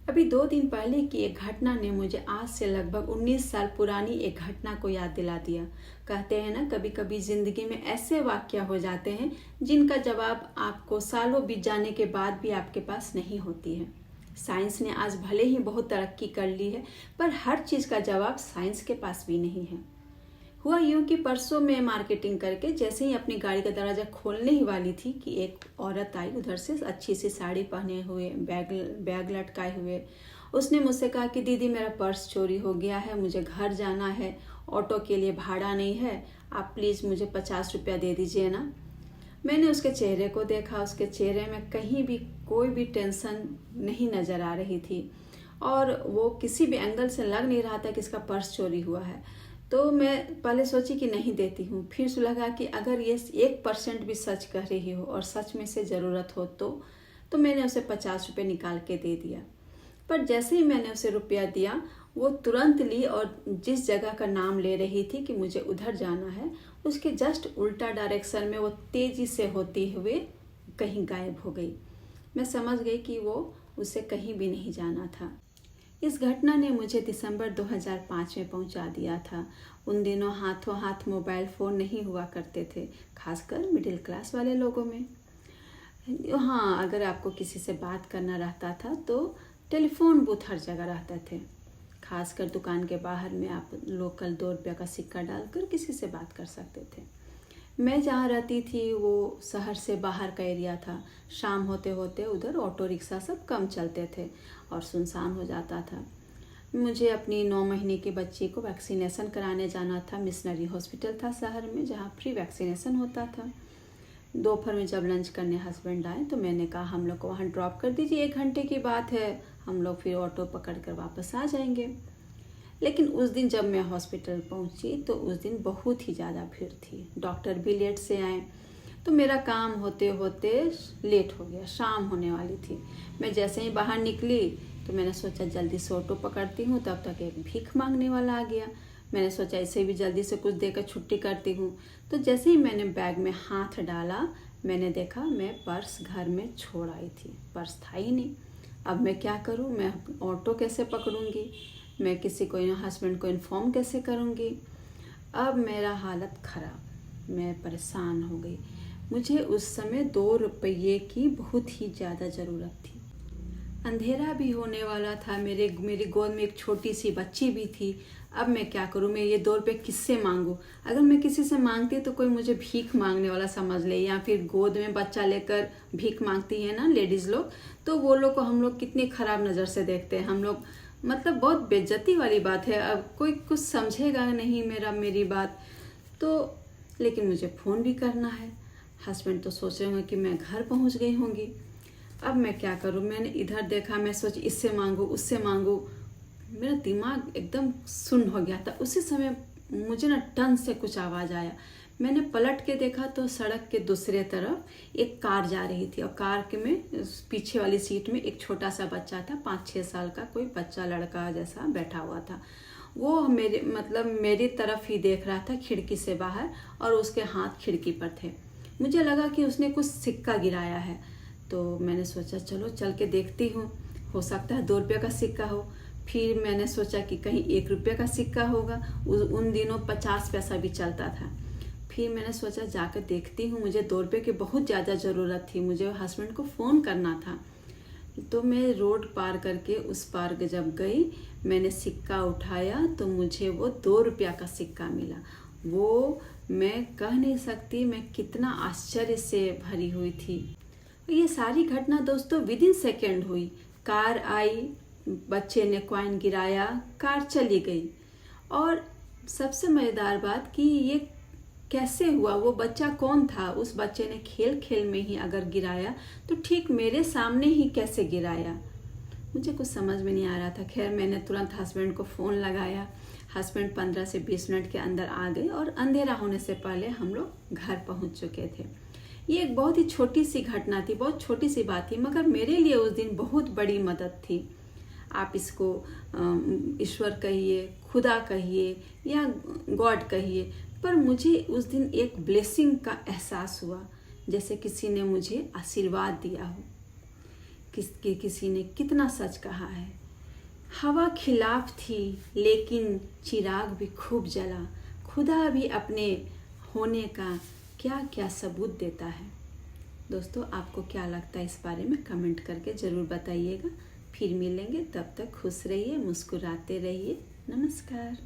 अभी 2 दिन पहले की एक घटना ने मुझे आज से लगभग 19 साल पुरानी एक घटना को याद दिला दिया। कहते हैं ना, कभी कभी जिंदगी में ऐसे वाक़या हो जाते हैं जिनका जवाब आपको सालों बीत जाने के बाद भी आपके पास नहीं होती है। साइंस ने आज भले ही बहुत तरक्की कर ली है, पर हर चीज़ का जवाब साइंस के पास भी नहीं है। हुआ यूं कि परसों मैं मार्केटिंग करके जैसे ही अपनी गाड़ी का दरवाज़ा खोलने ही वाली थी कि एक औरत आई उधर से, अच्छी सी साड़ी पहने हुए, बैग लटकाए हुए। उसने मुझसे कहा कि दीदी मेरा पर्स चोरी हो गया है, मुझे घर जाना है, ऑटो के लिए भाड़ा नहीं है, आप प्लीज़ मुझे 50 रुपया दे दीजिए ना। मैंने उसके चेहरे को देखा, उसके चेहरे में कहीं भी कोई भी टेंशन नहीं नज़र आ रही थी और वो किसी भी एंगल से लग नहीं रहा था कि इसका पर्स चोरी हुआ है। तो मैं पहले सोची कि नहीं देती हूँ, फिर लगा कि अगर ये 1% भी सच कह रही हो और सच में से ज़रूरत हो तो मैंने उसे 50 रुपये निकाल के दे दिया। पर जैसे ही मैंने उसे रुपया दिया, वो तुरंत ली और जिस जगह का नाम ले रही थी कि मुझे उधर जाना है, उसके जस्ट उल्टा डायरेक्शन में वो तेज़ी से होते हुए कहीं गायब हो गई। मैं समझ गई कि वो उसे कहीं भी नहीं जाना था। इस घटना ने मुझे दिसंबर 2005 में पहुंचा दिया था। उन दिनों हाथों हाथ मोबाइल फ़ोन नहीं हुआ करते थे, खासकर मिडिल क्लास वाले लोगों में। हाँ, अगर आपको किसी से बात करना रहता था तो टेलीफोन बूथ हर जगह रहते थे। खासकर दुकान के बाहर में आप लोकल 2 रुपये का सिक्का डालकर किसी से बात कर सकते थे। मैं जहाँ रहती थी वो शहर से बाहर का एरिया था। शाम होते होते उधर ऑटो रिक्शा सब कम चलते थे और सुनसान हो जाता था। मुझे अपनी 9 महीने की बच्ची को वैक्सीनेशन कराने जाना था। मिशनरी हॉस्पिटल था शहर में जहाँ फ्री वैक्सीनेशन होता था। दोपहर में जब लंच करने हस्बैंड आए तो मैंने कहा हम लोग को वहाँ ड्रॉप कर दीजिए, 1 घंटे की बात है, हम लोग फिर ऑटो पकड़ कर वापस आ जाएंगे। लेकिन उस दिन जब मैं हॉस्पिटल पहुंची तो उस दिन बहुत ही ज़्यादा भीड़ थी। डॉक्टर भी लेट से आए तो मेरा काम होते होते लेट हो गया, शाम होने वाली थी। मैं जैसे ही बाहर निकली तो मैंने सोचा जल्दी से ऑटो पकड़ती हूँ, तब तक एक भीख मांगने वाला आ गया। मैंने सोचा इसे भी जल्दी से कुछ देकर छुट्टी करती हूँ। तो जैसे ही मैंने बैग में हाथ डाला, मैंने देखा मैं पर्स घर में छोड़ आई थी। पर्स था ही नहीं। अब मैं क्या करूँ? मैं ऑटो कैसे पकड़ूँगी? मैं किसी को, हस्बैंड को इन्फॉर्म कैसे करूँगी? अब मेरा हालत ख़राब, मैं परेशान हो गई। मुझे उस समय 2 रुपये की बहुत ही ज़्यादा ज़रूरत थी। अंधेरा भी होने वाला था, मेरी गोद में एक छोटी सी बच्ची भी थी। अब मैं क्या करूँ? मैं ये 2 रुपये किससे मांगूँ? अगर मैं किसी से मांगती तो कोई मुझे भीख मांगने वाला समझ ले, या फिर गोद में बच्चा लेकर भीख मांगती है ना लेडीज़ लोग, तो वो लोग को हम लोग कितनी ख़राब नज़र से देखते हैं। हम लोग मतलब बहुत बेइज्जती वाली बात है। अब कोई कुछ समझेगा नहीं मेरी बात तो। लेकिन मुझे फ़ोन भी करना है, हस्बैंड तो सोच रहे होंगे कि मैं घर पहुंच गई होंगी। अब मैं क्या करूं? मैंने इधर देखा, मैं सोच इससे मांगू उससे मांगू, मेरा दिमाग एकदम सुन्न हो गया था। उसी समय मुझे ना टन से कुछ आवाज़ आया। मैंने पलट के देखा तो सड़क के दूसरे तरफ एक कार जा रही थी और कार के में पीछे वाली सीट में एक छोटा सा बच्चा था, 5-6 साल का कोई बच्चा, लड़का जैसा बैठा हुआ था। वो मेरी तरफ ही देख रहा था खिड़की से बाहर, और उसके हाथ खिड़की पर थे। मुझे लगा कि उसने कुछ सिक्का गिराया है, तो मैंने सोचा चलो चल के देखती हूँ, हो सकता है 2 रुपये का सिक्का हो। फिर मैंने सोचा कि कहीं 1 रुपये का सिक्का होगा। उन दिनों 50 पैसा भी चलता था। फिर मैंने सोचा जाकर देखती हूँ, मुझे 2 रुपये की बहुत ज़्यादा ज़रूरत थी, मुझे हस्बैंड को फ़ोन करना था। तो मैं रोड पार करके उस पार जब गई, मैंने सिक्का उठाया तो मुझे वो 2 रुपया का सिक्का मिला। वो मैं कह नहीं सकती मैं कितना आश्चर्य से भरी हुई थी। ये सारी घटना दोस्तों विद इन सेकेंड हुई। कार आई, बच्चे ने कॉइन गिराया, कार चली गई। और सबसे मज़ेदार बात कि ये कैसे हुआ? वो बच्चा कौन था? उस बच्चे ने खेल खेल में ही अगर गिराया तो ठीक मेरे सामने ही कैसे गिराया? मुझे कुछ समझ में नहीं आ रहा था। खैर मैंने तुरंत हस्बैंड को फ़ोन लगाया। हस्बैंड 15 से 20 मिनट के अंदर आ गए और अंधेरा होने से पहले हम लोग घर पहुंच चुके थे। ये एक बहुत ही छोटी सी घटना थी, बहुत छोटी सी बात थी, मगर मेरे लिए उस दिन बहुत बड़ी मदद थी। आप इसको ईश्वर कहिए, खुदा कहिए या गॉड कहिए, पर मुझे उस दिन एक ब्लेसिंग का एहसास हुआ, जैसे किसी ने मुझे आशीर्वाद दिया हो। किसी ने कितना सच कहा है। हवा खिलाफ थी लेकिन चिराग भी खूब जला, खुदा भी अपने होने का क्या क्या सबूत देता है। दोस्तों, आपको क्या लगता है इस बारे में कमेंट करके ज़रूर बताइएगा। फिर मिलेंगे, तब तक खुश रहिए, मुस्कुराते रहिए। नमस्कार।